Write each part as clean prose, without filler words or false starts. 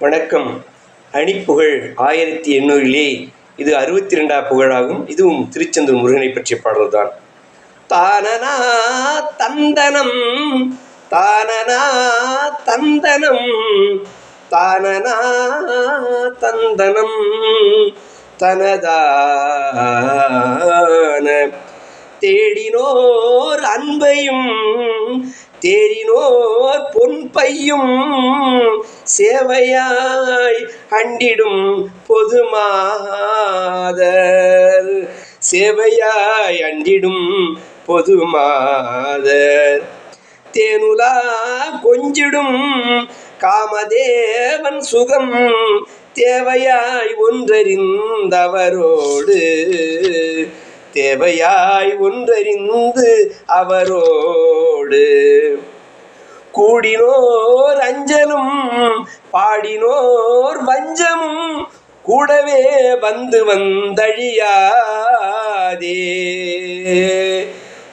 வணக்கம். அணிப்புகழ் 1800 இது 62வது புகழாகும். இதுவும் திருச்செந்தூர் முருகனை பற்றிய பாடல்தான். தானனா தந்தனம் தானனா தந்தனம் தானனா தந்தனம் தனதான தேடினோர் அன்பையும் தேடினோர் பொன்பையும் சேவையாய் அண்டிடும் பொதுமாதர் சேவையாய் அண்டிடும் பொதுமாதர் தேனுலா கொஞ்சிடும் காமதேவன் சுகம் தேவையாய் ஒன்றறிந்தவரோடு தேவையாய் ஒன்றறிந்து அவரோடு கூடினோர் அஞ்சலும் பாடினோர் வஞ்சமும் கூடவே வந்து வந்தழியாதே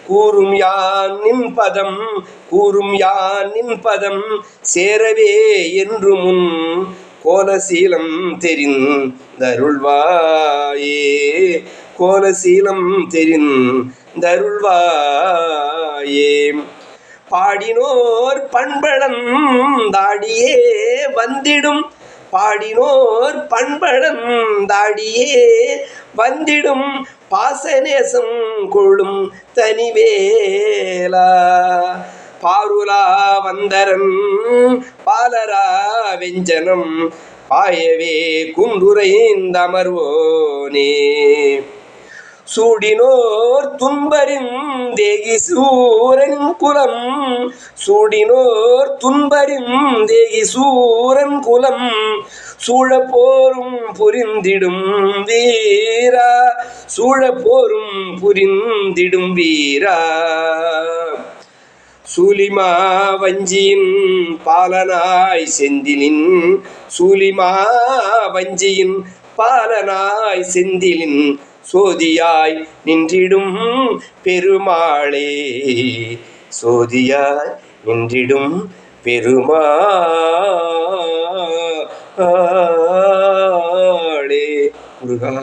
கூறும் யான் நின் பதம் சேரவே என்று முன் கோலசீலம் தெரிந்தருள்வாயே கோலசீலம் தெரிந்தருள்வாயே பாடினோர் பண்பழம் தாடியே வந்திடும் பாடினோர் பண்பழம் தாடியே வந்திடும் பாசநேசம் கொள்ளும் தனிவேலா பாருலா வந்தரன் பாலரா வெஞ்சனம் பாயவே குன்றுரைந்தமர்வோனே சூடினோர் துன்பரின் தேகி சூரன் குலம் சூடினோர் துன்பரின் தேகி சூரன் குலம் சூழப்போரும் புரிந்திடும் வீரா சூழப்போரும் புரிந்திடும் வீரா சூலிமா வஞ்சியின் பாலனாய் செந்திலின் சூலிமா வஞ்சியின் பாலனாய் செந்திலின் சோதியாய் நின்றிடும் பெருமாளே சோதியாய் நின்றிடும் பெருமாளே முருகா.